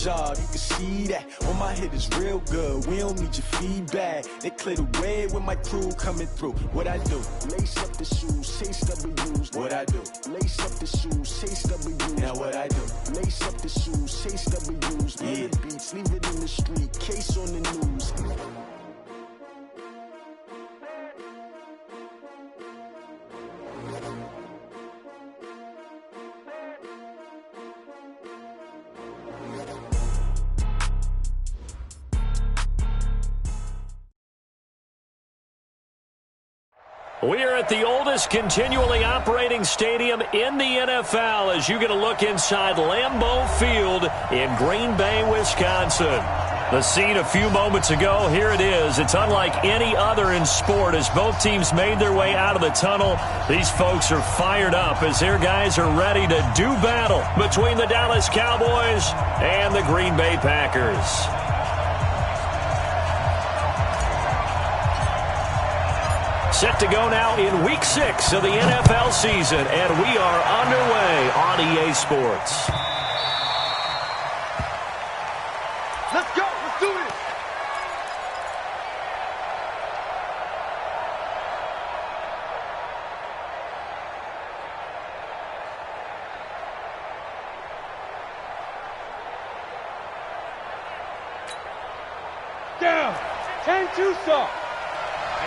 job, you can see that. All my hit is real good, we don't need your feedback. They clear the way with my crew coming through. What I do? Lace up the shoes, chase W's. What I do? Lace up the shoes, chase W's. Now what I do? Lace up the shoes, chase W's. Yeah. Beats, leave it in the street, case on the news. We are at the oldest continually operating stadium in the NFL as you get a look inside Lambeau Field in Green Bay, Wisconsin. The scene a few moments ago, here it is. It's unlike any other in sport as both teams made their way out of the tunnel. These folks are fired up as their guys are ready to do battle between the Dallas Cowboys and the Green Bay Packers. Set to go now in Week 6 of the NFL season, and we are underway on EA Sports. Let's go. Let's do this. Down. 10-2 saw.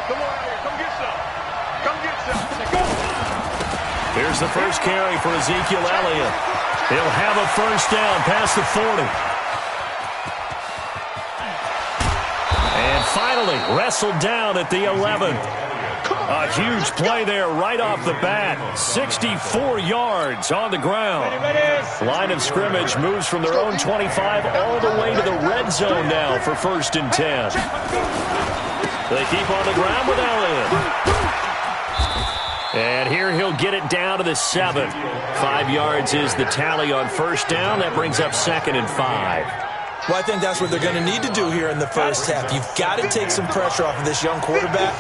Come on out here. Come get some. Come get some. Go. Here's the first carry for Ezekiel Elliott. He'll have a first down past the 40. And finally, wrestled down at the 11. A huge play there right off the bat. 64 yards on the ground. Line of scrimmage moves from their own 25 all the way to the red zone now for 1st and 10. They keep on the ground with Elliott. And here he'll get it down to the 7. 5 yards is the tally on first down. That brings up 2nd and 5. Well, I think that's what they're going to need to do here in the first half. You've got to take some pressure off of this young quarterback,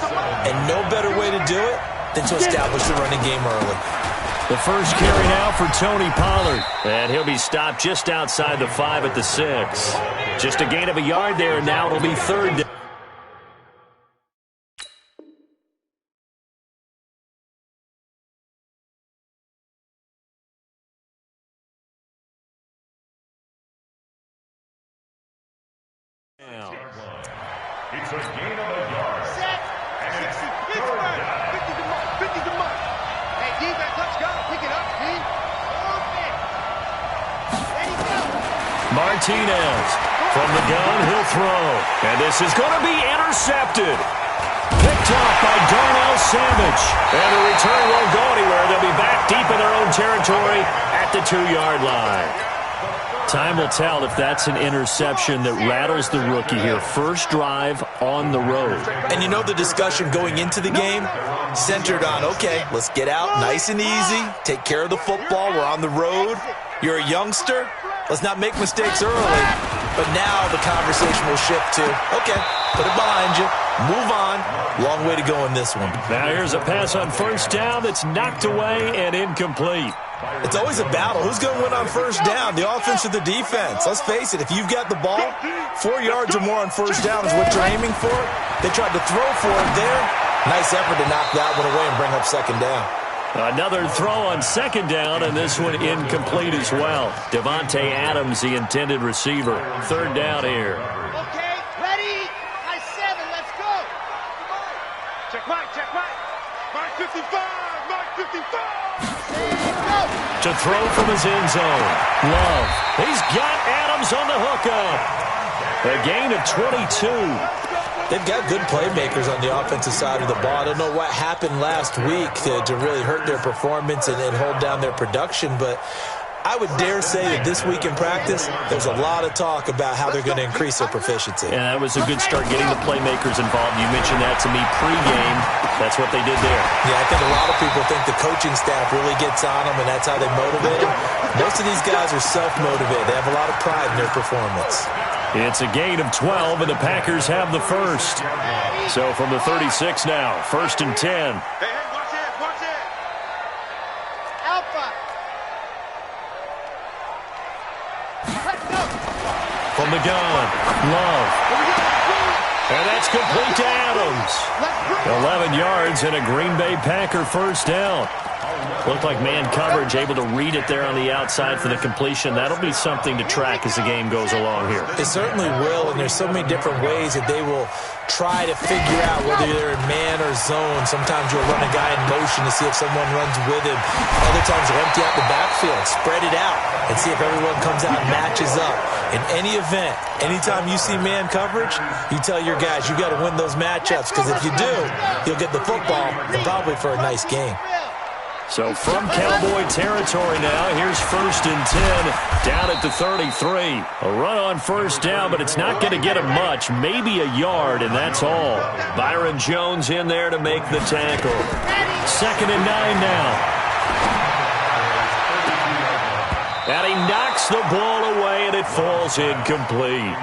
and no better way to do it than to establish the running game early. The first carry now for Tony Pollard. And he'll be stopped just outside the 5 at the 6. Just a gain of a yard there. Now it'll be 3rd down. It's a gain of a yard. Set. 60. Pittsburgh. 50 to mark. 50 to mark. Hey, defense, let's go. Pick it up, team. Open. Ready, go. Martinez from the gun, he'll throw. And this is going to be intercepted. Picked off by Darnell Savage. And the return won't go anywhere. They'll be back deep in their own territory at the 2-yard line. Time will tell if that's an interception that rattles the rookie here. First drive on the road. And you know the discussion going into the game centered on, okay, let's get out nice and easy, take care of the football, we're on the road, you're a youngster, let's not make mistakes early. But now the conversation will shift to, okay, put it behind you, move on, long way to go in this one. Now here's a pass on first down that's knocked away and incomplete. It's always a battle. Who's going to win on first down, the offense or the defense? Let's face it, if you've got the ball, 4 yards or more on first down is what you're aiming for. They tried to throw for it there. Nice effort to knock that one away and bring up 2nd down. Another throw on 2nd down, and this one incomplete as well. Devontae Adams, the intended receiver. 3rd down here. Okay, ready? I 7, let's go. Check right, check right. Mark 55, Mark 55. To throw from his end zone. Love. He's got Adams on the hookup. A gain of 22. They've got good playmakers on the offensive side of the ball. I don't know what happened last week to really hurt their performance and hold down their production, but I would dare say that this week in practice, there's a lot of talk about how they're going to increase their proficiency. And that was a good start getting the playmakers involved. You mentioned that to me pregame. That's what they did there. Yeah, I think a lot of people think the coaching staff really gets on them, and that's how they motivate them. Most of these guys are self-motivated. They have a lot of pride in their performance. It's a gain of 12, and the Packers have the first. So from the 36 now, 1st and 10. Hey, watch it, watch it. Alpha. Let's go. From the gun, Love. And that's complete to Adams. 11 yards and a Green Bay Packer first down. Looked like man coverage, able to read it there on the outside for the completion. That'll be something to track as the game goes along here. It certainly will, and there's so many different ways that they will try to figure out whether they're in man or zone. Sometimes you'll run a guy in motion to see if someone runs with him. Other times you'll empty out the backfield, spread it out, and see if everyone comes out and matches up. In any event, anytime you see man coverage, you tell your guys you got to win those matchups, because if you do, you'll get the football and probably for a nice game. So from Cowboy territory now, here's 1st and 10, down at the 33. A run on first down, but it's not going to get him much, maybe a yard, and that's all. Byron Jones in there to make the tackle. 2nd and 9 now. And he knocks the ball away, and it falls incomplete.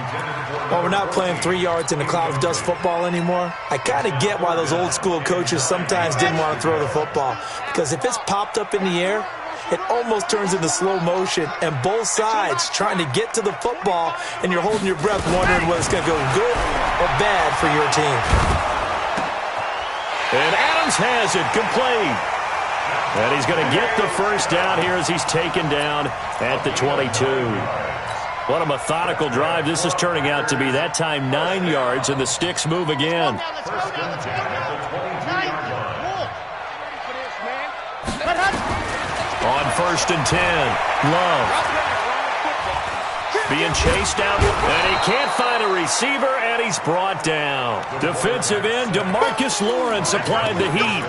Well, we're not playing 3 yards in a cloud of dust football anymore. I kind of get why those old school coaches sometimes didn't want to throw the football, because if it's popped up in the air, it almost turns into slow motion, and both sides trying to get to the football, and you're holding your breath wondering whether it's going to go good or bad for your team. And Adams has it complete. And he's going to get the first down here as he's taken down at the 22. What a methodical drive this is turning out to be. That time 9 yards, and the sticks move again. On 1st and 10, Love. Being chased out, and he can't find a receiver, and he's brought down. Defensive end DeMarcus Lawrence applied the heat.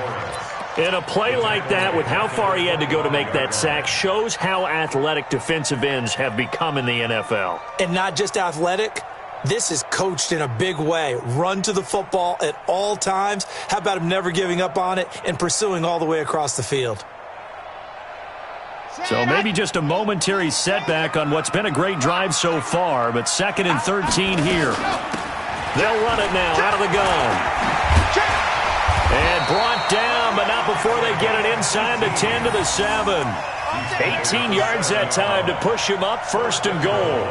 In a play like that, with how far he had to go to make that sack, shows how athletic defensive ends have become in the NFL. And not just athletic, this is coached in a big way. Run to the football at all times. How about him never giving up on it and pursuing all the way across the field? So maybe just a momentary setback on what's been a great drive so far, but 2nd and 13 here. They'll run it now out of the gun. And brought down, but not before they get it inside the 10 to the 7. 18 yards that time to push him up, 1st and goal.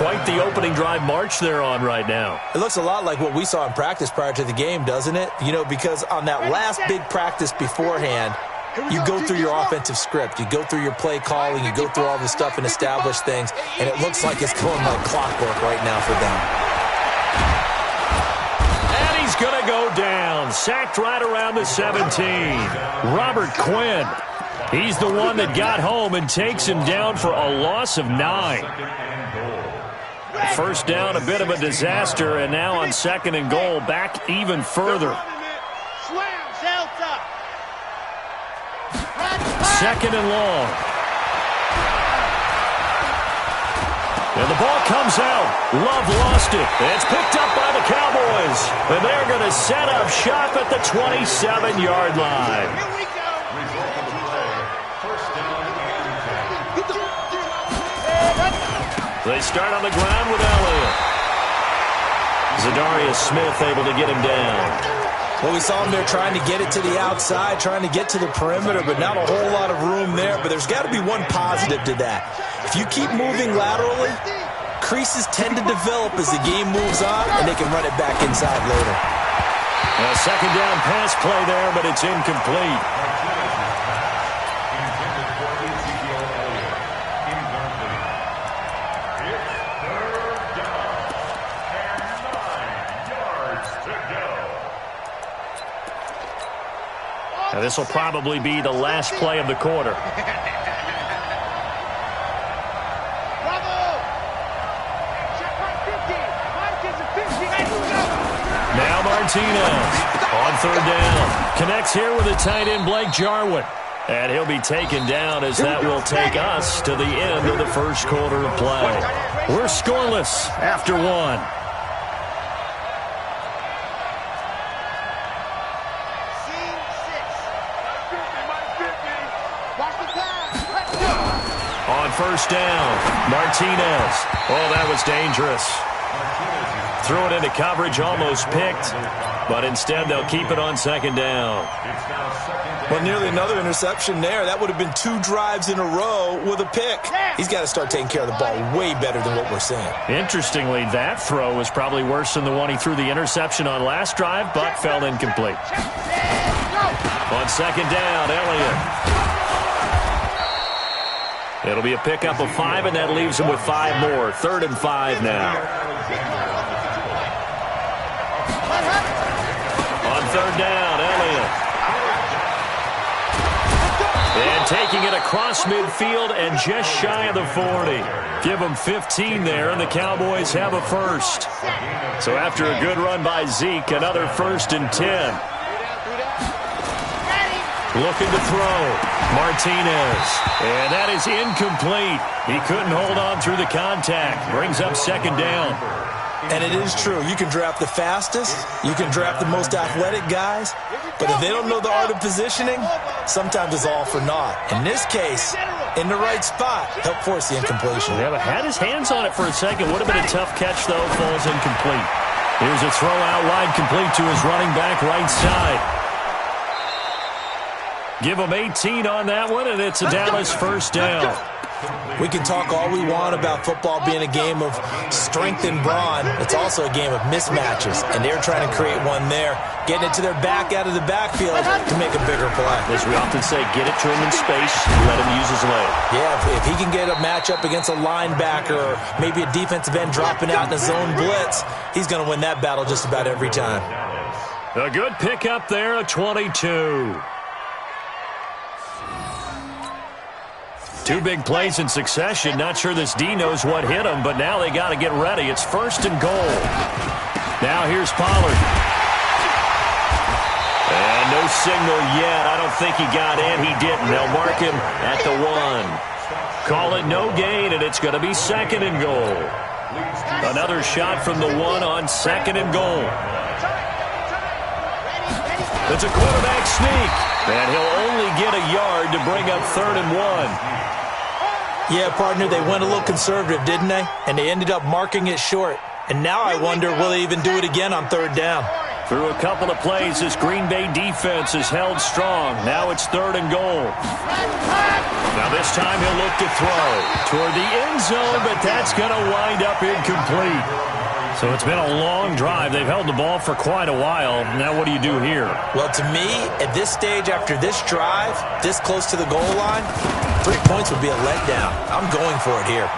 Quite the opening drive march they're on right now. It looks a lot like what we saw in practice prior to the game, doesn't it? You know, because on that last big practice beforehand, you go through your offensive script. You go through your play calling. You go through all this stuff and establish things. And it looks like it's going like clockwork right now for them. He's going to go down. Sacked right around the 17. Robert Quinn. He's the one that got home and takes him down for a loss of 9. First down, a bit of a disaster, and now on 2nd and goal, back even further. 2nd and long. And the ball comes out. Love lost it. It's picked up by the Cowboys. And they're going to set up shop at the 27-yard line. They start on the ground with Elliott. Zadarius Smith able to get him down. Well, we saw him there trying to get it to the outside, trying to get to the perimeter, but not a whole lot of room there. But there's got to be one positive to that. If you keep moving laterally, creases tend to develop as the game moves on, and they can run it back inside later. A 2nd down pass play there, but it's incomplete. Now, this will probably be the last play of the quarter. Now Martinez on 3rd down. Connects here with a tight end, Blake Jarwin. And he'll be taken down as that will take us to the end of the first quarter of play. We're scoreless after 1. On 1st down, Martinez. Oh, that was dangerous. Threw it into coverage, almost picked, but instead they'll keep it on second down. Well, nearly another interception there. That would have been 2 drives in a row with a pick. He's got to start taking care of the ball way better than what we're seeing. Interestingly, that throw was probably worse than the one he threw the interception on last drive, but fell incomplete. On second down, Elliott. It'll be a pickup of 5, and that leaves him with 5 more. 3rd and 5 now. On third down, Elliott. And taking it across midfield and just shy of the 40. Give them 15 there, and the Cowboys have a first. So after a good run by Zeke, another 1st and 10. Looking to throw. Martinez. And that is incomplete. He couldn't hold on through the contact. Brings up second down. And it is true. You can draft the fastest. You can draft the most athletic guys. But if they don't know the art of positioning, sometimes it's all for naught. In this case, in the right spot, help force the incompletion. Yeah, but had his hands on it for a second. Would have been a tough catch, though. Falls incomplete. Here's a throw out wide, complete to his running back right side. Give him 18 on that one, and it's a Dallas first down. We can talk all we want about football being a game of strength and brawn. It's also a game of mismatches, and they're trying to create one there, getting it to their back out of the backfield to make a bigger play. As we often say, get it to him in space, let him use his leg. Yeah, if he can get a matchup against a linebacker or maybe a defensive end dropping out in a zone blitz, he's going to win that battle just about every time. A good pickup there, a 22. 2 big plays in succession. Not sure this D knows what hit him, but now they got to get ready. It's 1st and goal. Now here's Pollard. And no signal yet. I don't think he got in. He didn't. They'll mark him at the 1. Call it no gain, and it's going to be 2nd and goal. Another shot from the 1 on 2nd and goal. It's a quarterback sneak, and he'll only get a yard to bring up 3rd and 1. Yeah, partner, they went a little conservative, didn't they? And they ended up marking it short. And now I wonder, will they even do it again on 3rd down? Through a couple of plays, this Green Bay defense is held strong. Now it's 3rd and goal. Now this time he'll look to throw toward the end zone, but that's going to wind up incomplete. So it's been a long drive. They've held the ball for quite a while. Now what do you do here? Well, to me, at this stage, after this drive, this close to the goal line, 3 points would be a letdown. I'm going for it here.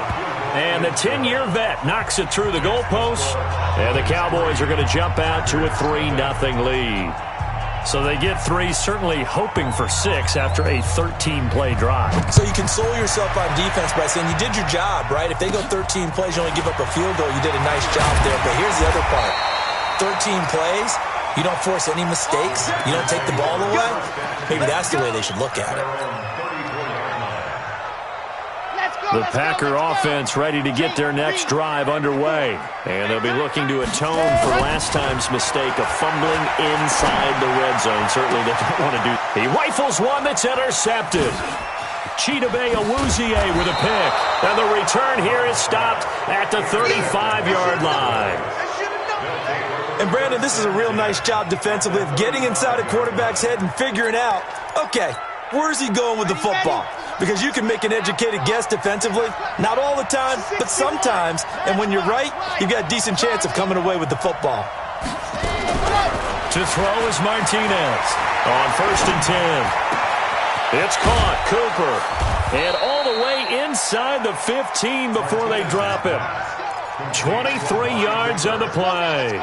And the 10-year vet knocks it through the goalpost. And the Cowboys are going to jump out to a 3-0 lead. So they get 3, certainly hoping for 6 after a 13-play drive. So you console yourself on defense by saying you did your job, right? If they go 13 plays, you only give up a field goal, you did a nice job there. But here's the other part. 13 plays, you don't force any mistakes, you don't take the ball away. Maybe that's the way they should look at it. The Packer offense ready to get their next drive underway. And they'll be looking to atone for last time's mistake of fumbling inside the red zone. Certainly they don't want to do. He rifles one that's intercepted. Chidobe Awuzie with a pick. And the return here is stopped at the 35-yard line. And Brandon, this is a real nice job defensively of getting inside a quarterback's head and figuring out, okay, where's he going with the football? Because you can make an educated guess defensively. Not all the time, but sometimes. And when you're right, you've got a decent chance of coming away with the football. To throw is Martinez on 1st and 10. It's caught, Cooper. And all the way inside the 15 before they drop him. 23 yards on the play.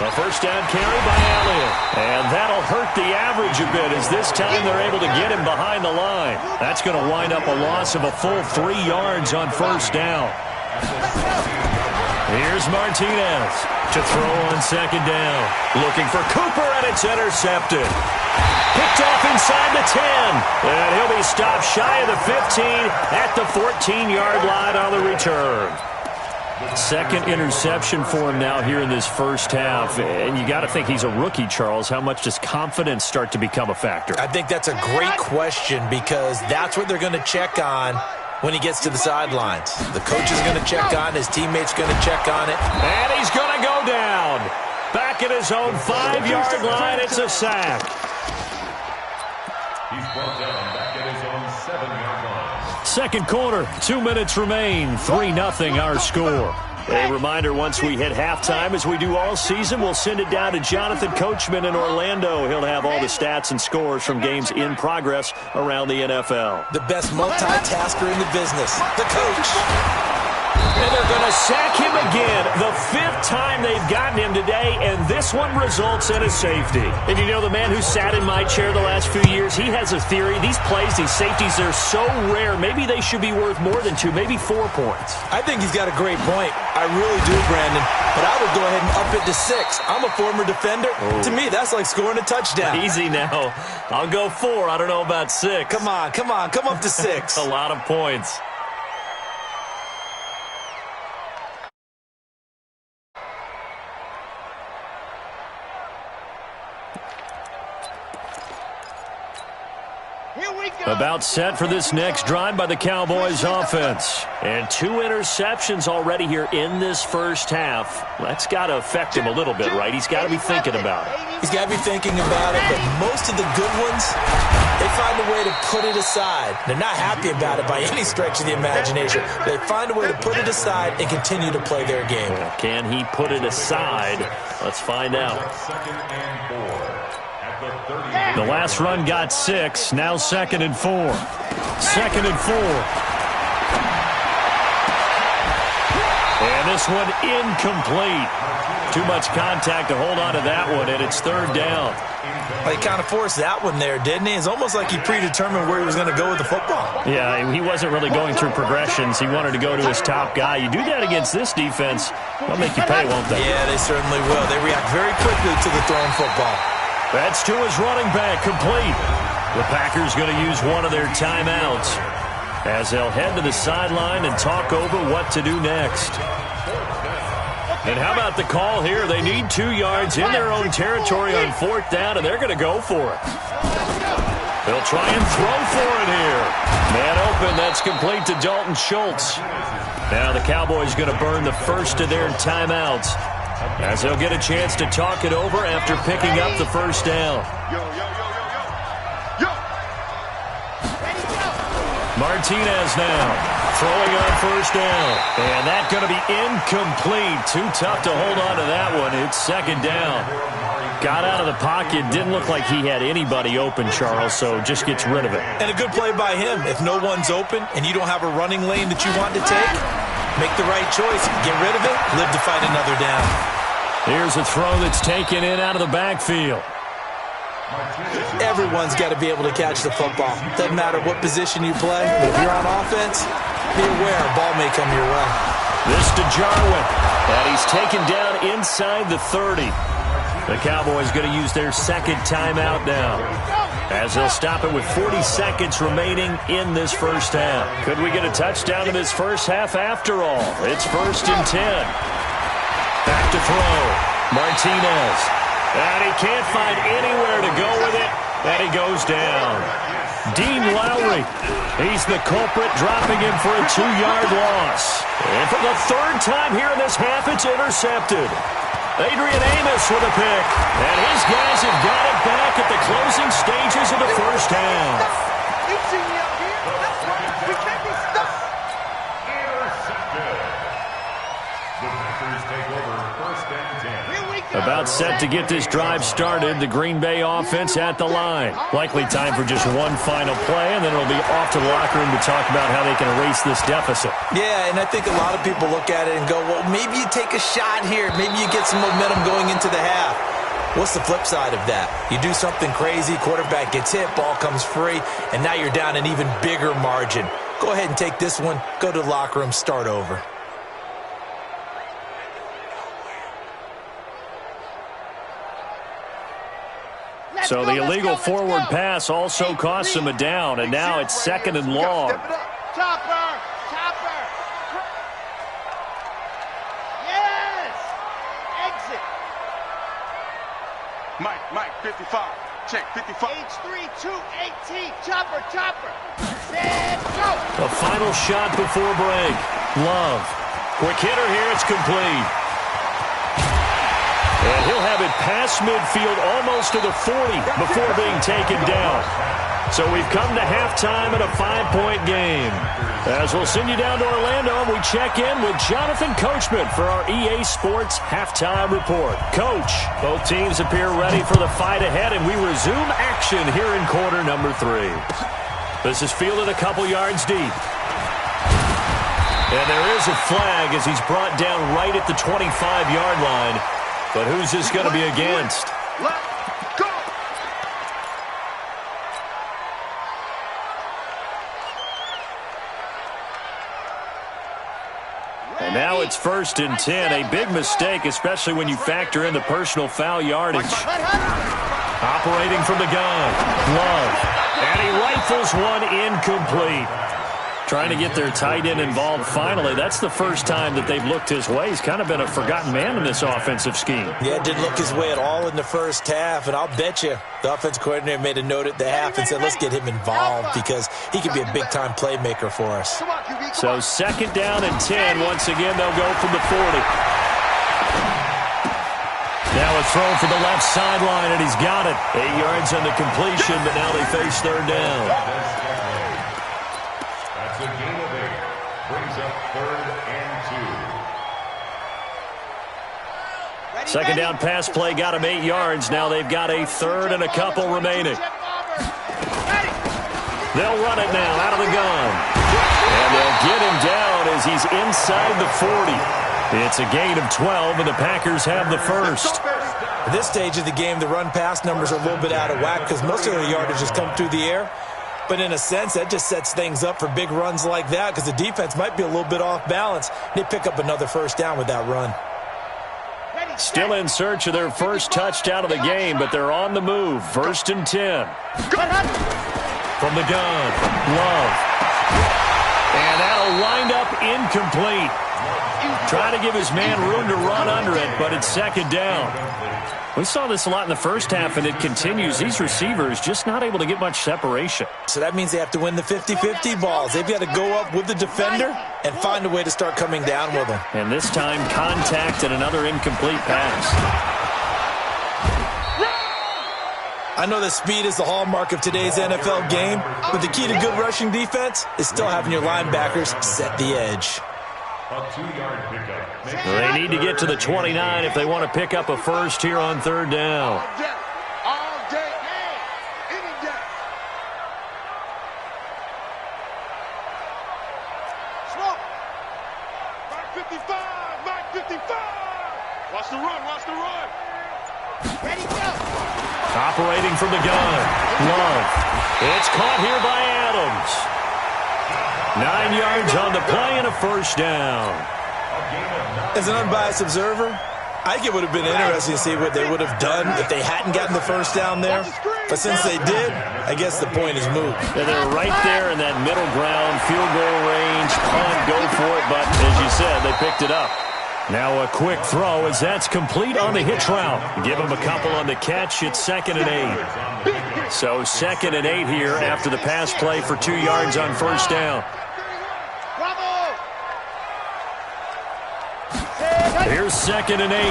A first down carry by Elliott. And that'll hurt the average a bit as this time they're able to get him behind the line. That's going to wind up a loss of a full 3 yards on 1st down. Here's Martinez to throw on 2nd down. Looking for Cooper, and it's intercepted. Picked off inside the 10. And he'll be stopped shy of the 15 at the 14-yard line on the return. Second interception for him now here in this first half. And you got to think he's a rookie, Charles. How much does confidence start to become a factor? I think that's a great question because that's what they're going to check on when he gets to the sidelines. The coach is going to check on, his teammates going to check on it. And he's going to go down. Back at his own 5-yard line, it's a sack. He's brought down back at his own 7-yard line. Second quarter, 2 minutes remain, 3-0 our score. A reminder, once we hit halftime, as we do all season, we'll send it down to Jonathan Coachman in Orlando. He'll have all the stats and scores from games in progress around the NFL. The best multitasker in the business, the coach. And they're going to sack him again, the 5th time they've gotten him today, and this one results in a safety. And you know, the man who sat in my chair the last few years, he has a theory. These plays, these safeties, they're so rare. Maybe they should be worth more than 2, maybe 4 points. I think he's got a great point. I really do, Brandon. But I would go ahead and up it to 6. I'm a former defender. Oh. To me, that's like scoring a touchdown. Easy now. I'll go 4. I don't know about 6. Come on. Come up to 6. A lot of points. About set for this next drive by the Cowboys offense. And 2 interceptions already here in this first half. That's got to affect him a little bit, right? He's got to be thinking about it. He's got to be thinking about it, but most of the good ones, they find a way to put it aside. They're not happy about it by any stretch of the imagination. They find a way to put it aside and continue to play their game. Well, can he put it aside? Let's find out. Second and 4. The last run got 6. Now 2nd and 4. 2nd and 4. And this one incomplete. Too much contact to hold on to that one, and it's 3rd down. Well, he kind of forced that one there, didn't he? It's almost like he predetermined where he was going to go with the football. Yeah, he wasn't really going through progressions. He wanted to go to his top guy. You do that against this defense, they'll make you pay, won't they? Yeah, they certainly will. They react very quickly to the thrown football. That's to his running back, complete. The Packers going to use one of their timeouts as they'll head to the sideline and talk over what to do next. And how about the call here? They need 2 yards in their own territory on 4th down, and they're going to go for it. They'll try and throw for it here. Man open, that's complete to Dalton Schultz. Now the Cowboys going to burn the first of their timeouts, as they'll get a chance to talk it over after picking up the first down. Martinez now throwing on first down. And that's going to be incomplete. Too tough to hold on to that one. It's 2nd down. Got out of the pocket. Didn't look like he had anybody open, Charles, so just gets rid of it. And a good play by him. If no one's open and you don't have a running lane that you want to take, make the right choice. Get rid of it. Live to fight another down. Here's a throw that's taken in out of the backfield. Everyone's got to be able to catch the football. Doesn't matter what position you play. If you're on offense, be aware a ball may come your way. This to Jarwin. And he's taken down inside the 30. The Cowboys going to use their 2nd timeout now, as they'll stop it with 40 seconds remaining in this first half. Could we get a touchdown in this first half after all? It's 1st and 10. Back to throw. Martinez. And he can't find anywhere to go with it. And he goes down. Dean Lowry. He's the culprit, dropping him for a 2-yard loss. And for the 3rd time here in this half, it's intercepted. Adrian Amos with a pick. And his guys have got it back at the closing stages of the first half. You see me up here? That's right. We can't be stuck. Intercepted. The Packers take over 1st and 10. Here we go. About set to get this drive started, the Green Bay offense at the line. Likely time for just one final play, and then it'll be off to the locker room to talk about how they can erase this deficit. Yeah, and I think a lot of people look at it and go, well, maybe you take a shot here. Maybe you get some momentum going into the half. What's the flip side of that? You do something crazy, quarterback gets hit, ball comes free, and now you're down an even bigger margin. Go ahead and take this one, go to the locker room, start over. So the illegal forward pass also costs him a down, and now it's 2nd and long. Mike, 55. Check, 55. H3218. Chopper. Set, go. The final shot before break. Love. Quick hitter here. It's complete. And he'll have it past midfield almost to the 40 before being taken down. So we've come to halftime in a 5-point game. As we'll send you down to Orlando, and we check in with Jonathan Coachman for our EA Sports Halftime Report. Coach, both teams appear ready for the fight ahead, and we resume action here in quarter number 3. This is fielded a couple yards deep. And there is a flag as he's brought down right at the 25-yard line. But who's this going to be against? Let's go. And now it's 1st and 10. A big mistake, especially when you factor in the personal foul yardage. Operating from the gun. Love. And he rifles one incomplete. Trying to get their tight end involved finally. That's the first time that they've looked his way. He's kind of been a forgotten man in this offensive scheme. Yeah, didn't look his way at all in the first half, and I'll bet you the offensive coordinator made a note at the half and said, let's get him involved because he could be a big-time playmaker for us. So 2nd down and 10. Once again, they'll go from the 40. Now a throw for the left sideline, and he's got it. 8 yards on the completion, but now they face 3rd down. That's a gain of 8. Brings up 3rd and 2. 2nd down pass play got him 8 yards. Now they've got a 3rd and a couple remaining. They'll run it now out of the gun. And they'll get him down as he's inside the 40. It's a gain of 12, and the Packers have the first. At this stage of the game, the run-pass numbers are a little bit out of whack because most of the yardage has come through the air. But in a sense, that just sets things up for big runs like that because the defense might be a little bit off balance. They pick up another 1st down with that run. Still in search of their first touchdown of the game, but they're on the move. 1st and 10. From the gun, Love. And that'll wind up incomplete. Trying to give his man room to run under it, but it's 2nd down. We saw this a lot in the first half, and it continues. These receivers just not able to get much separation. So that means they have to win the 50-50 balls. They've got to go up with the defender and find a way to start coming down with them. And this time, contact and another incomplete pass. I know that speed is the hallmark of today's NFL game, but the key to good rushing defense is still having your linebackers set the edge. A 2-yard pickup. They need to get to the 29 if they want to pick up a first here on 3rd down. All day, any day. Smoke. Mike 55. Watch the run. Ready, go. Operating from the gun. Love. It's caught here by Adams. 9 yards on the play and a 1st down. As an unbiased observer, I think it would have been interesting to see what they would have done if they hadn't gotten the 1st down there. But since they did, I guess the point is moot. And they're right there in that middle ground, field goal range, punt, go for it. But as you said, they picked it up. Now a quick throw as that's complete on the hitch route. Give him a couple on the catch. It's 2nd and 8. So 2nd and 8 here after the pass play for 2 yards on 1st down. Here's 2nd and 8.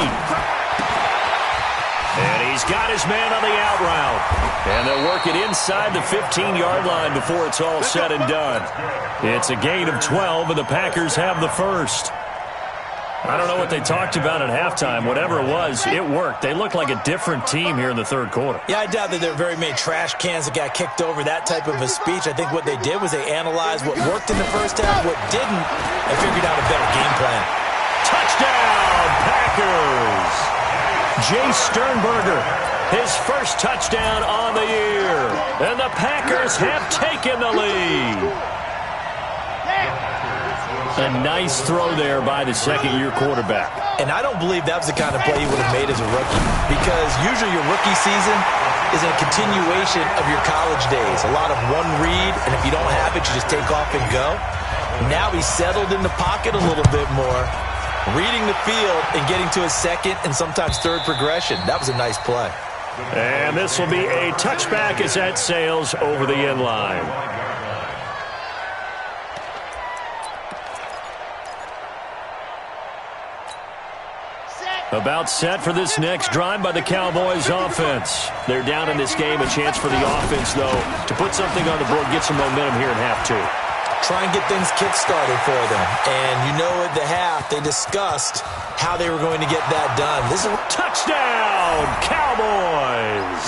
And he's got his man on the out route. And they'll work it inside the 15-yard line before it's all said and done. It's a gain of 12, and the Packers have the first. I don't know what they talked about at halftime. Whatever it was, it worked. They look like a different team here in the 3rd quarter. Yeah, I doubt that there are very many trash cans that got kicked over, that type of a speech. I think what they did was they analyzed what worked in the first half, what didn't, and figured out a better game plan. Touchdown, Packers! Jay Sternberger, his first touchdown on the year. And the Packers have taken the lead. A nice throw there by the 2nd-year quarterback. And I don't believe that was the kind of play he would have made as a rookie, because usually your rookie season is a continuation of your college days. A lot of one read, and if you don't have it, you just take off and go. Now he's settled in the pocket a little bit more, reading the field and getting to his 2nd and sometimes 3rd progression. That was a nice play. And this will be a touchback as that sails over the end line. About set for this next drive by the Cowboys offense. They're down in this game. A chance for the offense, though, to put something on the board, get some momentum here in half two. Try and get things kick-started for them. And you know at the half, they discussed how they were going to get that done. This is a touchdown, Cowboys!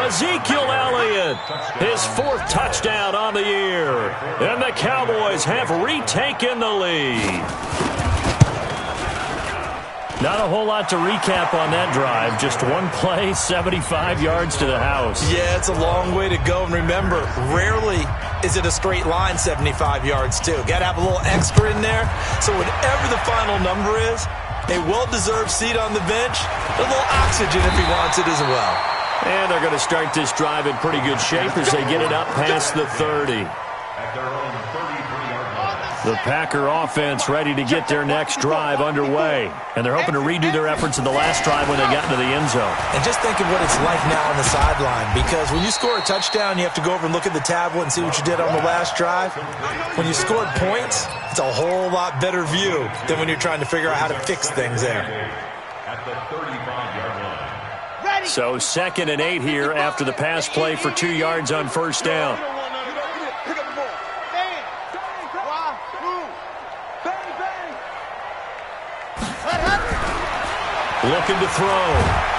Ezekiel Elliott, his 4th touchdown on the year. And the Cowboys have retaken the lead. Not a whole lot to recap on that drive. Just one play, 75 yards to the house. Yeah, it's a long way to go. And remember, rarely is it a straight line 75 yards, too. Got to have a little extra in there. So whatever the final number is, a well-deserved seat on the bench, a little oxygen if he wants it as well. And they're going to start this drive in pretty good shape as they get it up past the 30. The Packer offense ready to get their next drive underway. And they're hoping to redo their efforts in the last drive when they got into the end zone. And just think of what it's like now on the sideline, because when you score a touchdown, you have to go over and look at the tablet and see what you did on the last drive. When you scored points, it's a whole lot better view than when you're trying to figure out how to fix things there. At the 35-yard line. So 2nd and 8 here after the pass play for 2 yards on first down. Looking to throw.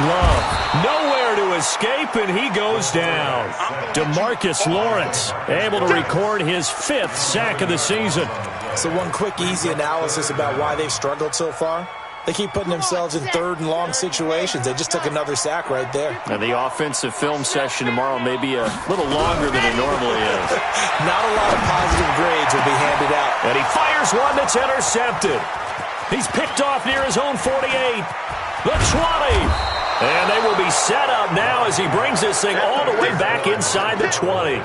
Love. Nowhere to escape, and he goes down. DeMarcus Lawrence able to record his 5th sack of the season. So one quick, easy analysis about why they've struggled so far. They keep putting themselves in 3rd and long situations. They just took another sack right there. And the offensive film session tomorrow may be a little longer than it normally is. Not a lot of positive grades will be handed out. And he fires one that's intercepted. He's picked off near his own 48. The 20. And they will be set up now as he brings this thing all the way back inside the 20.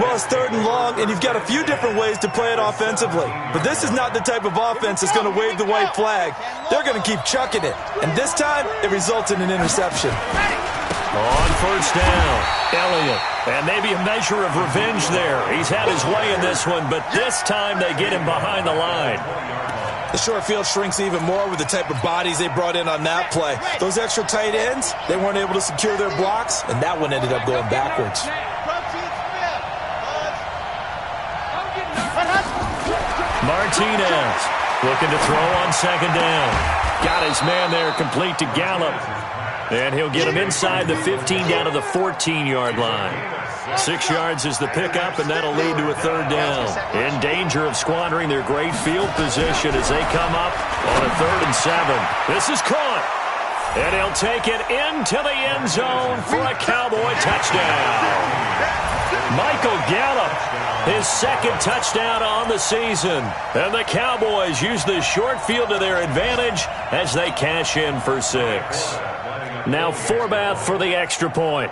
Well, it's 3rd and long, and you've got a few different ways to play it offensively. But this is not the type of offense that's going to wave the white flag. They're going to keep chucking it. And this time, it results in an interception. On first down, Elliott. And maybe a measure of revenge there. He's had his way in this one, but this time they get him behind the line. The short field shrinks even more with the type of bodies they brought in on that play. Those extra tight ends, they weren't able to secure their blocks, and that one ended up going backwards. Martinez looking to throw on 2nd down. Got his man there complete to Gallup. And he'll get him inside the 15 down to the 14-yard line. 6 yards is the pickup, and that'll lead to a 3rd down. In danger of squandering their great field position as they come up on a 3rd and 7. This is caught. And he'll take it into the end zone for a Cowboy touchdown. Michael Gallup, his 2nd touchdown on the season. And the Cowboys use the short field to their advantage as they cash in for 6. Now Forbath for the extra point.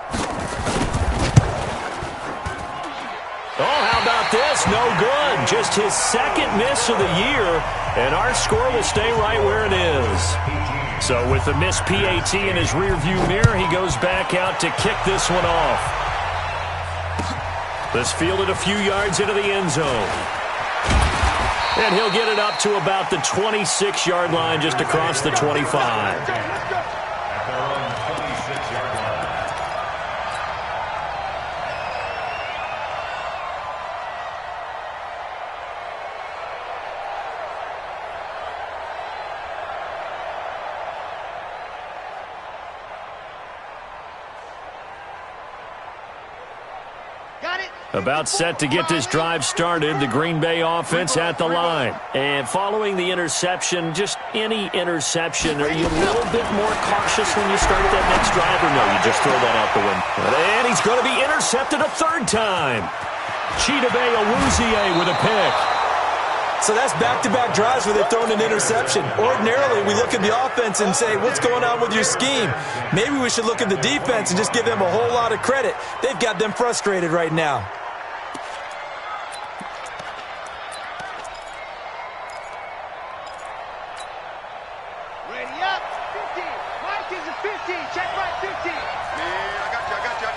Oh, how about this? No good. Just his 2nd miss of the year, and our score will stay right where it is. So with the missed PAT in his rearview mirror, he goes back out to kick this one off. This fielded a few yards into the end zone. And he'll get it up to about the 26-yard line, just across the 25. About set to get this drive started, the Green Bay offense at the line. And following the interception, just any interception, are you a little bit more cautious when you start that next drive, or no, you just throw that out the window? And he's going to be intercepted a 3rd time. Chidobe Awuzie with a pick. So that's back-to-back drives where they've thrown an interception. Ordinarily, we look at the offense and say, what's going on with your scheme? Maybe we should look at the defense and just give them a whole lot of credit. They've got them frustrated right now. gives it 15. Check right 15. Yeah, I got you.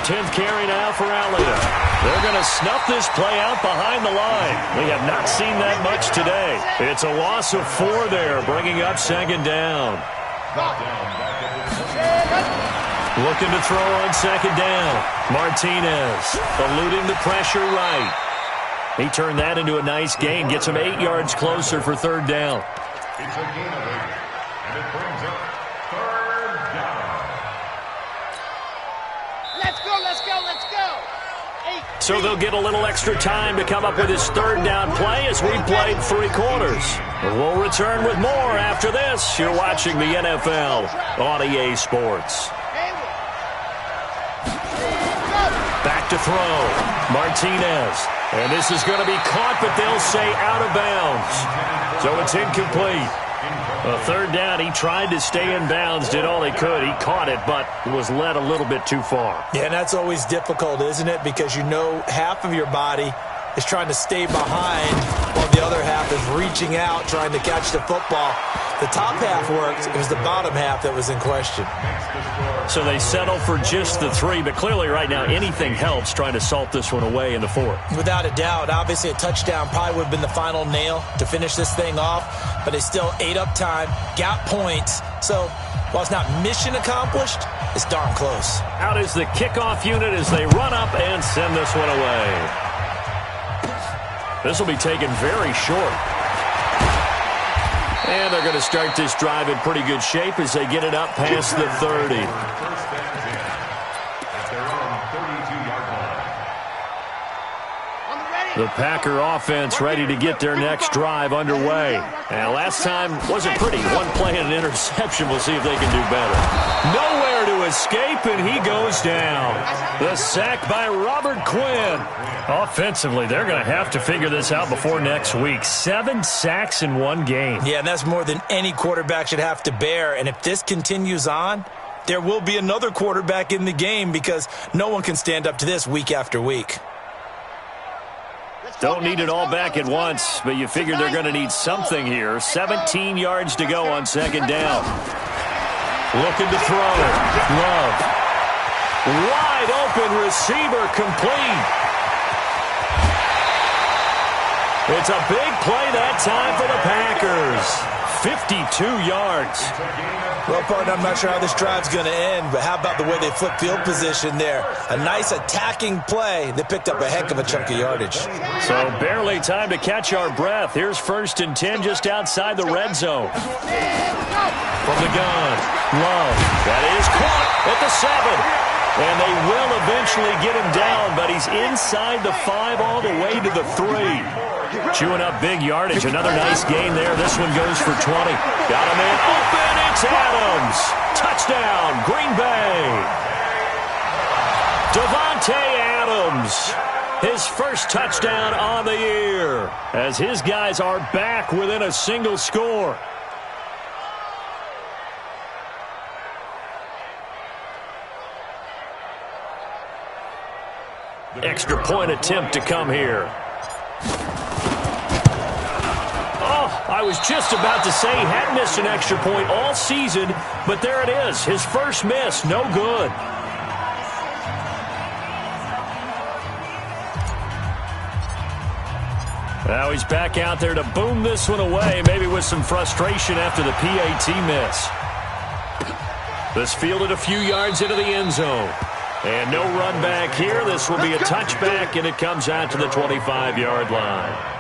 10th carry now for Alita. They're going to snuff this play out behind the line. We have not seen that much today. It's a loss of 4 there, bringing up 2nd down. Looking to throw on 2nd down. Martinez eluding the pressure right. He turned that into a nice gain. Gets him 8 yards closer for 3rd down. It's a gain of 8, and it brings up 3rd down. Let's go, let's go, let's go. 8. So they'll get a little extra time to come up with his 3rd down play as we played 3 quarters. We'll return with more after this. You're watching the NFL on EA Sports. Back to throw. Martinez. And this is going to be caught, but they'll say out of bounds. So it's incomplete. A 3rd down, he tried to stay in bounds, did all he could. He caught it, but was led a little bit too far. Yeah, and that's always difficult, isn't it? Because you know half of your body is trying to stay behind while the other half is reaching out, trying to catch the football. The top half worked. It was the bottom half that was in question. So they settle for just the 3, but clearly right now anything helps trying to salt this one away in the 4th. Without a doubt. Obviously a touchdown probably would have been the final nail to finish this thing off, but they still ate up time, got points. So while it's not mission accomplished, it's darn close. Out is the kickoff unit as they run up and send this one away. This will be taken very short. And they're going to start this drive in pretty good shape as they get it up past the 30. The Packer offense ready to get their next drive underway. And last time wasn't pretty. One play and an interception. We'll see if they can do better. Nowhere to escape, and he goes down. The sack by Robert Quinn. Offensively, they're going to have to figure this out before next week. 7 sacks in 1 game. Yeah, and that's more than any quarterback should have to bear. And if this continues on, there will be another quarterback in the game because no one can stand up to this week after week. Don't need it all back at once, but you figure they're going to need something here. 17 yards to go on 2nd down. Looking to throw. Love. Wide open receiver complete. It's a big play that time for the Packers. 52 yards. Well, partner, I'm not sure how this drive's going to end, but how about the way they flip field position there? A nice attacking play. They picked up a heck of a chunk of yardage. So barely time to catch our breath. Here's 1st and 10 just outside the red zone. From the gun, Love. That is caught at the 7. And they will eventually get him down, but he's inside the 5 all the way to the 3. Chewing up big yardage. Another nice gain there. This one goes for 20. Got him in. Open. It's Adams. Touchdown, Green Bay. Devontae Adams. His first touchdown on the year as his guys are back within a single score. Extra point attempt to come here. I was just about to say he hadn't missed an extra point all season, but there it is. His first miss, no good. Now he's back out there to boom this one away, maybe with some frustration after the PAT miss. This fielded a few yards into the end zone. And no run back here. This will be a touchback, and it comes out to the 25-yard line.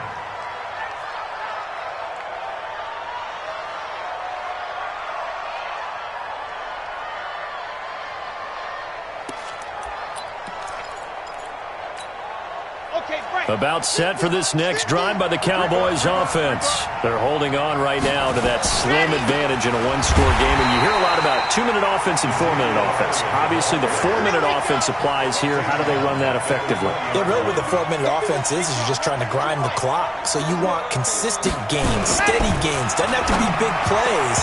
About set for this next drive by the Cowboys offense. They're holding on right now to that slim advantage in a one-score game. And you hear a lot about 2-minute offense and 4-minute offense. Obviously, the 4-minute offense applies here. How do they run that effectively? Yeah, really what the 4-minute offense is you're just trying to grind the clock. So you want consistent gains, steady gains. Doesn't have to be big plays,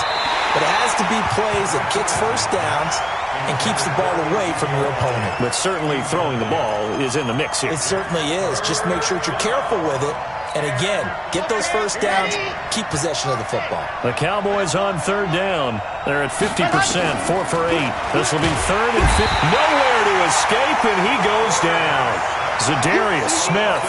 but it has to be plays that gets first downs and keeps the ball away from your opponent. But certainly throwing the ball is in the mix here. It certainly is. Just make sure that you're careful with it And again, get those first downs, keep possession of the football. The Cowboys on third down. They're at 50%, 4 for 8. This will be third and 5. Nowhere to escape, and he goes down. Zadarius Smith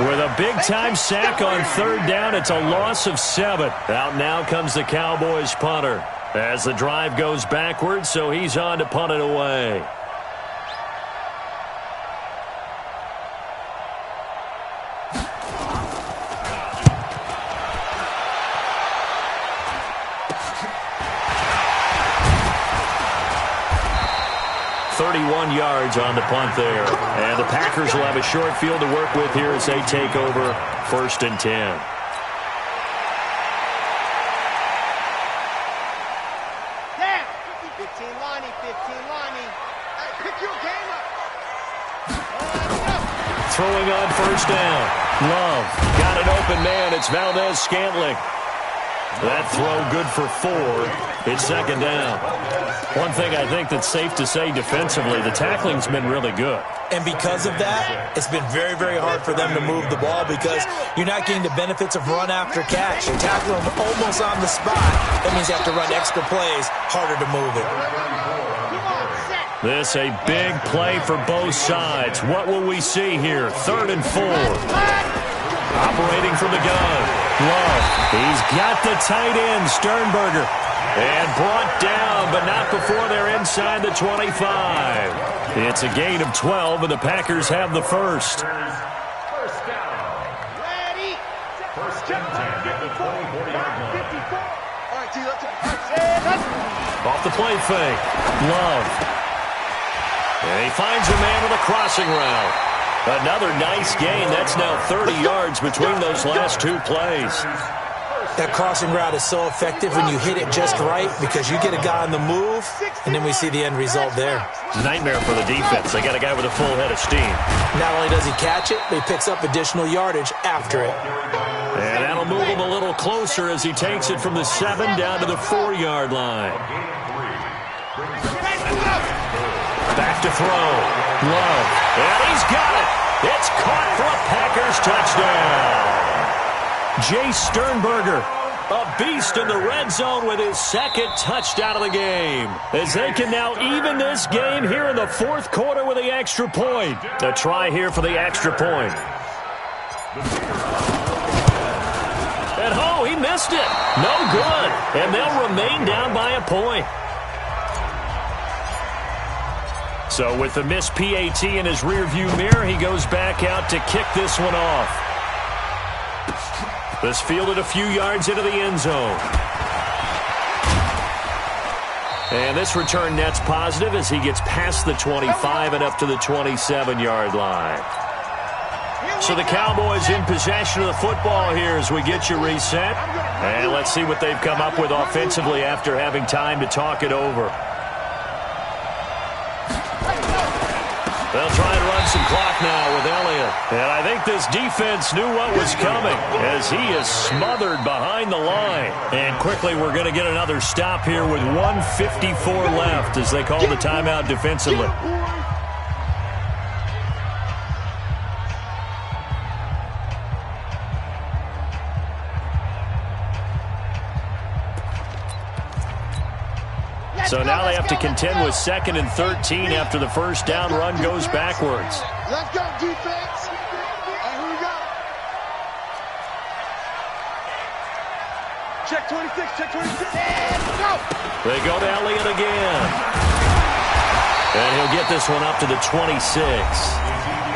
with a big-time sack on third down. It's a loss of 7. Out now comes the Cowboys punter as the drive goes backwards, so he's on to punt it away. Yards on the punt there. And the Packers will have a short field to work with here as they take over first and 10. Damn! 15 Lonnie, 15 Lonnie. Hey, pick your game up. Throwing on first down. Love. Got an open man. It's Valdez-Scantling. That throw good for 4. It's second down. One thing I think that's safe to say defensively, the tackling's been really good. And because of that, it's been very, very hard for them to move the ball because you're not getting the benefits of run after catch. You tackle them almost on the spot. That means you have to run extra plays, harder to move it. This a big play for both sides. What will we see here? Third and 4. Operating from the gun. Love. He's got the tight end, Sternberger. And brought down, but not before they're inside the 25. It's a gain of 12, and the Packers have the first. First down. Ready. First down at the 40-yard line. 54. All right, T, let's Off the play fake. Love. And he finds a man with a crossing route. Another nice gain. That's now 30 yards between those last 2 plays. That crossing route is so effective when you hit it just right because you get a guy on the move, and then we see the end result there. Nightmare for the defense. They got a guy with a full head of steam. Not only does he catch it, but he picks up additional yardage after it. And that'll move him a little closer as he takes it from the 7 down to the 4-yard line. Back to throw. Love. And he's got it. It's caught for a Packers touchdown. Jay Sternberger, a beast in the red zone with his second touchdown of the game. As they can now even this game here in the 4th quarter with the extra point. A try here for the extra point. And oh, he missed it. No good. And they'll remain down by a point. So with the missed PAT in his rearview mirror, he goes back out to kick this one off. This fielded a few yards into the end zone. And this return net's positive as he gets past the 25 and up to the 27-yard line. So the Cowboys in possession of the football here as we get you reset. And let's see what they've come up with offensively after having time to talk it over. They'll try and run some clock now with Elliott. And I think this defense knew what was coming as he is smothered behind the line. And quickly we're going to get another stop here with 1:54 left as they call the timeout defensively. So now they have to contend with 2nd and 13 after the first down run goes backwards. Let's go, defense. Here we go. Check 26, check 26. And go. They go to Elliott again. And he'll get this one up to the 26.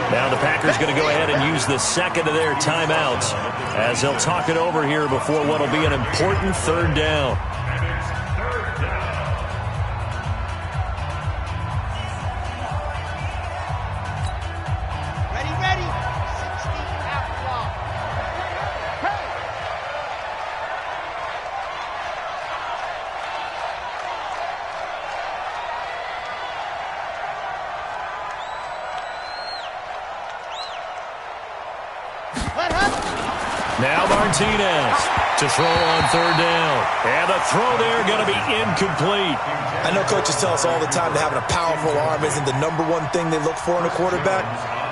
Now the Packers going to go ahead and use the second of their timeouts as they'll talk it over here before what will be an important third down. Now Martinez to throw on third down. And the throw there going to be incomplete. I know coaches tell us all the time that having a powerful arm isn't the #1 thing they look for in a quarterback.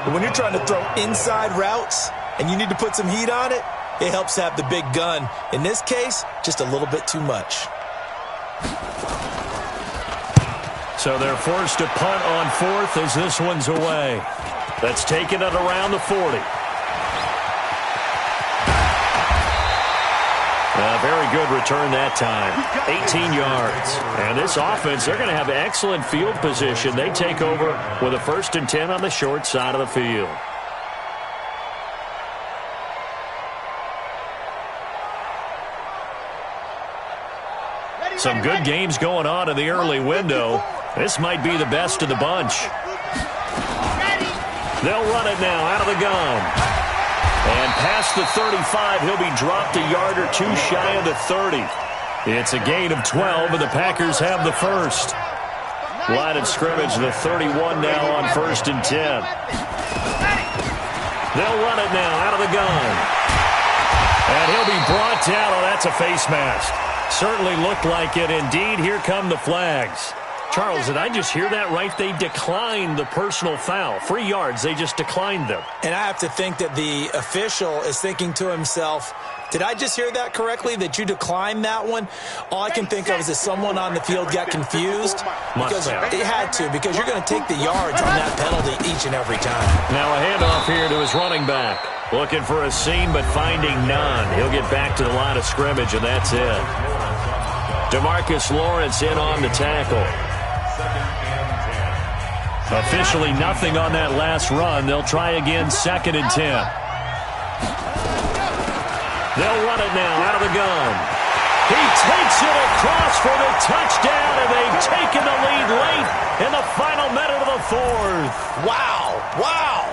But when you're trying to throw inside routes, and you need to put some heat on it, it helps have the big gun. In this case, just a little bit too much. So they're forced to punt on fourth as this one's away. That's taken it around the 40. A very good return that time. 18 yards. And this offense, they're going to have excellent field position. They take over with a 1st and 10 on the short side of the field. Some good games going on in the early window. This might be the best of the bunch. They'll run it now out of the gun. And past the 35, he'll be dropped a yard or two shy of the 30. It's a gain of 12, and the Packers have the first. Line of scrimmage, the 31 now on 1st and 10. They'll run it now out of the gun. And he'll be brought down. Oh, that's a face mask. Certainly looked like it. Indeed, here come the flags. Charles, did I just hear that right? They declined the personal foul. 3 yards, they just declined them. And I have to think that the official is thinking to himself, did I just hear that correctly, that you declined that one? All I can think of is that someone on the field got confused. Because it had to, because you're going to take the yards on that penalty each and every time. Now a handoff here to his running back. Looking for a seam, but finding none. He'll get back to the line of scrimmage, and that's it. DeMarcus Lawrence in on the tackle. Officially nothing on that last run. They'll try again, 2nd and 10. They'll run it now out of the gun. He takes it across for the touchdown, and they've taken the lead late in the final minute of the 4th. Wow, wow,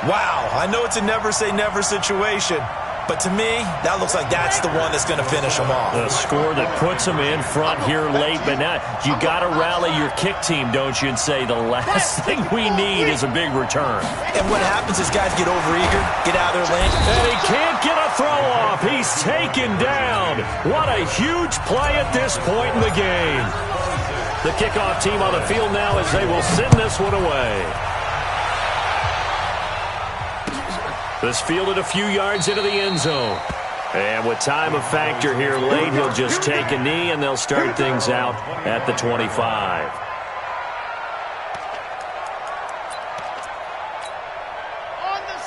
wow. I know it's a never-say-never situation, but to me, that looks like that's the one that's going to finish them off. The score that puts them in front here late, but now you got to rally your kick team, don't you, and say the last thing we need is a big return. And what happens is guys get overeager, get out of their lane. And he can't get a throw off. He's taken down. What a huge play at this point in the game. The kickoff team on the field now as they will send this one away. This fielded a few yards into the end zone. And with time of factor here late, he'll just take a knee, and they'll start things out at the 25.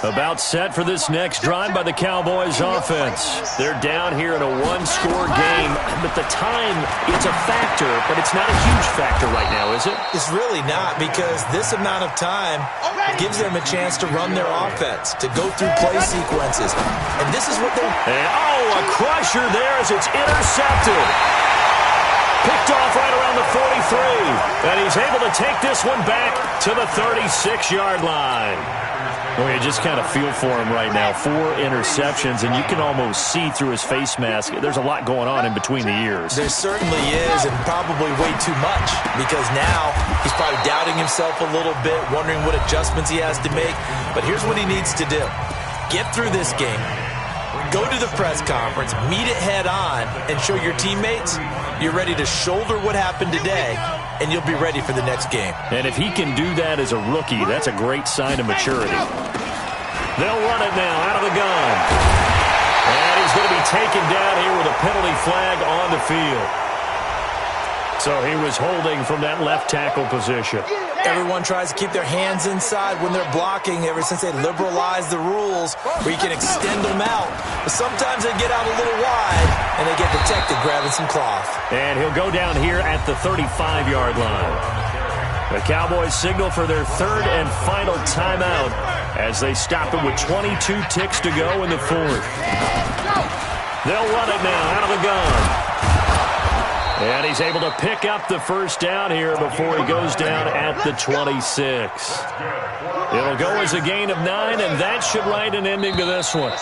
About set for this next drive by the Cowboys offense. They're down here in a one-score game, but the time, it's a factor, but it's not a huge factor right now, is it? It's really not, because this amount of time gives them a chance to run their offense, to go through play sequences. And this is what they... And, oh, a crusher there as it's intercepted. Picked off right around the 43. And he's able to take this one back to the 36-yard line. Well, you just kind of feel for him right now. 4 interceptions, and you can almost see through his face mask. There's a lot going on in between the ears. There certainly is, and probably way too much, because now he's probably doubting himself a little bit, wondering what adjustments he has to make. But here's what he needs to do. Get through this game. Go to the press conference, meet it head on, and show your teammates you're ready to shoulder what happened today, and you'll be ready for the next game. And if he can do that as a rookie, that's a great sign of maturity. They'll run it now out of the gun. And he's going to be taken down here with a penalty flag on the field. So he was holding from that left tackle position. Everyone tries to keep their hands inside when they're blocking ever since they liberalized the rules where you can extend them out. But sometimes they get out a little wide and they get detected grabbing some cloth. And he'll go down here at the 35-yard line. The Cowboys signal for their 3rd and final timeout as they stop it with 22 ticks to go in the 4th. They'll run it now out of the gun. And he's able to pick up the first down here before he goes down at the 26. It'll go as a gain of 9, and that should write an ending to this one.